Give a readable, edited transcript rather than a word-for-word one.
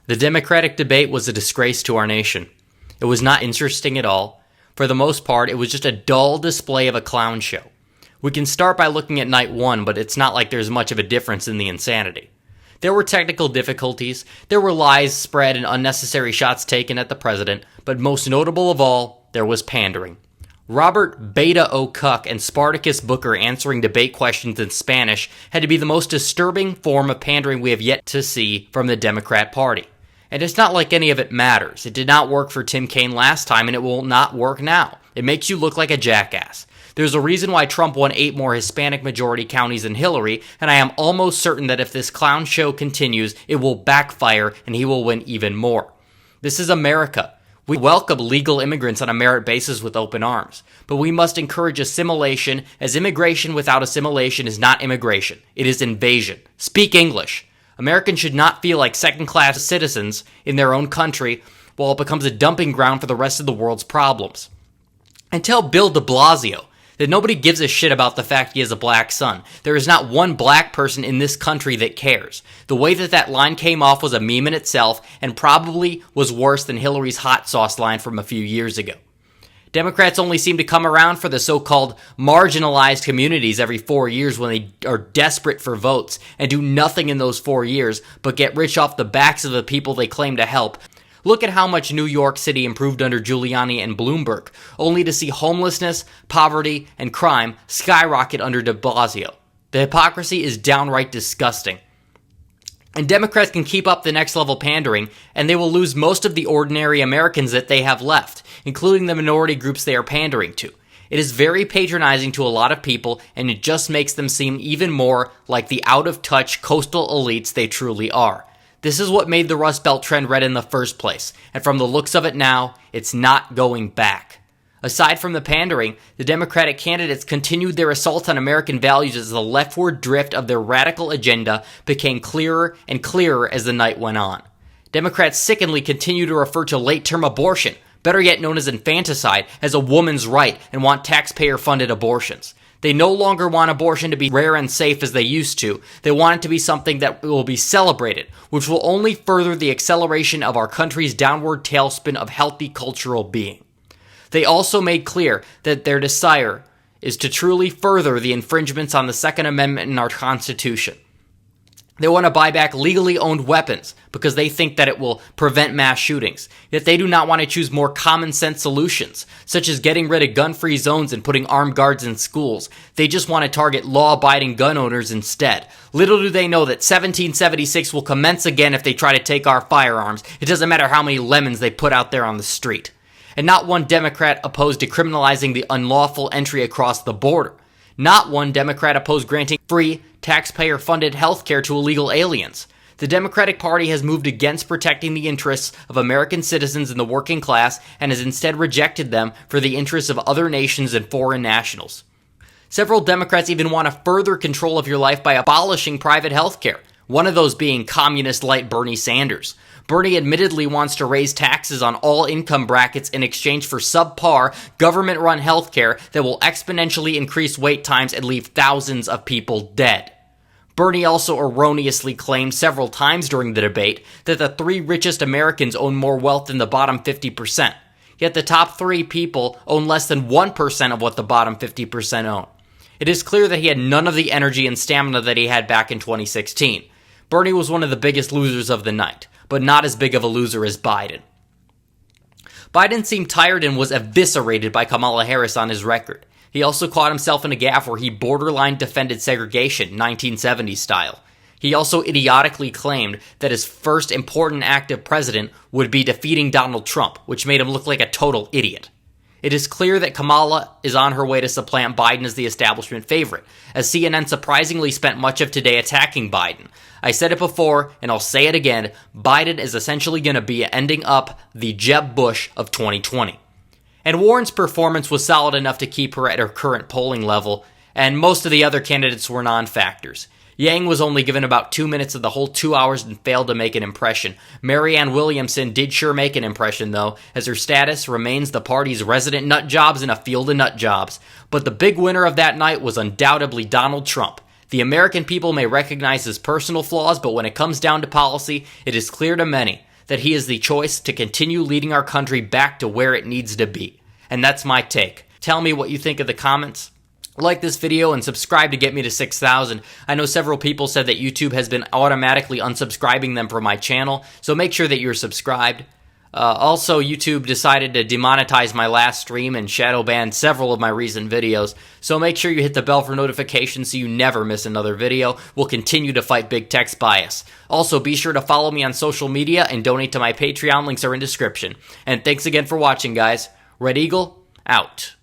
The Democratic debate was a disgrace to our nation. It was not interesting at all. For the most part, it was just a dull display of a clown show. We can start by looking at night one, but it's not like there's much of a difference in the insanity. There were technical difficulties, there were lies spread and unnecessary shots taken at the president, but most notable of all, there was pandering. Robert Beta O'Cuck and Spartacus Booker answering debate questions in Spanish had to be the most disturbing form of pandering we have yet to see from the Democrat Party. And it's not like any of it matters. It did not work for Tim Kaine last time, and it will not work now. It makes you look like a jackass. There's a reason why Trump won 8 more Hispanic majority counties than Hillary, and I am almost certain that if this clown show continues, it will backfire and he will win even more. This is America. We welcome legal immigrants on a merit basis with open arms, but we must encourage assimilation, as immigration without assimilation is not immigration. It is invasion. Speak English. Americans should not feel like second-class citizens in their own country while it becomes a dumping ground for the rest of the world's problems. And tell Bill de Blasio that nobody gives a shit about the fact he has a black son. There is not one black person in this country that cares. The way that line came off was a meme in itself and probably was worse than Hillary's hot sauce line from a few years ago. Democrats only seem to come around for the so-called marginalized communities every 4 years when they are desperate for votes and do nothing in those 4 years but get rich off the backs of the people they claim to help. Look at how much New York City improved under Giuliani and Bloomberg, only to see homelessness, poverty, and crime skyrocket under de Blasio. The hypocrisy is downright disgusting. And Democrats can keep up the next level pandering, and they will lose most of the ordinary Americans that they have left, including the minority groups they are pandering to. It is very patronizing to a lot of people, and it just makes them seem even more like the out-of-touch coastal elites they truly are. This is what made the Rust Belt trend red in the first place, and from the looks of it now, it's not going back. Aside from the pandering, the Democratic candidates continued their assault on American values as the leftward drift of their radical agenda became clearer and clearer as the night went on. Democrats sickeningly continue to refer to late-term abortion, better yet known as infanticide, as a woman's right and want taxpayer-funded abortions. They no longer want abortion to be rare and safe as they used to. They want it to be something that will be celebrated, which will only further the acceleration of our country's downward tailspin of healthy cultural being. They also made clear that their desire is to truly further the infringements on the Second Amendment in our Constitution. They want to buy back legally owned weapons because they think that it will prevent mass shootings. Yet they do not want to choose more common sense solutions, such as getting rid of gun-free zones and putting armed guards in schools. They just want to target law-abiding gun owners instead. Little do they know that 1776 will commence again if they try to take our firearms. It doesn't matter how many lemons they put out there on the street. And not one Democrat opposed decriminalizing the unlawful entry across the border. Not one Democrat opposed granting free, taxpayer-funded health care to illegal aliens. The Democratic Party has moved against protecting the interests of American citizens and the working class and has instead rejected them for the interests of other nations and foreign nationals. Several Democrats even want a further control of your life by abolishing private health care, one of those being communist-light Bernie Sanders. Bernie admittedly wants to raise taxes on all income brackets in exchange for subpar, government-run healthcare that will exponentially increase wait times and leave thousands of people dead. Bernie also erroneously claimed several times during the debate that the 3 richest Americans own more wealth than the bottom 50%. Yet the top 3 people own less than 1% of what the bottom 50% own. It is clear that he had none of the energy and stamina that he had back in 2016. Bernie was one of the biggest losers of the night, but not as big of a loser as Biden. Biden seemed tired and was eviscerated by Kamala Harris on his record. He also caught himself in a gaffe where he borderline defended segregation, 1970s style. He also idiotically claimed that his first important act of president would be defeating Donald Trump, which made him look like a total idiot. It is clear that Kamala is on her way to supplant Biden as the establishment favorite, as CNN surprisingly spent much of today attacking Biden. I said it before, and I'll say it again, Biden is essentially going to be ending up the Jeb Bush of 2020. And Warren's performance was solid enough to keep her at her current polling level, and most of the other candidates were non-factors. Yang was only given about 2 minutes of the whole 2 hours and failed to make an impression. Marianne Williamson did sure make an impression, though, as her status remains the party's resident nut jobs in a field of nut jobs. But the big winner of that night was undoubtedly Donald Trump. The American people may recognize his personal flaws, but when it comes down to policy, it is clear to many that he is the choice to continue leading our country back to where it needs to be. And that's my take. Tell me what you think in the comments. Like this video and subscribe to get me to 6,000. I know several people said that YouTube has been automatically unsubscribing them from my channel, so make sure that you're subscribed. Also, YouTube decided to demonetize my last stream and shadow ban several of my recent videos, so make sure you hit the bell for notifications so you never miss another video. We'll continue to fight big tech's bias. Also, be sure to follow me on social media and donate to my Patreon. Links are in description. And thanks again for watching, guys. Red Eagle, out.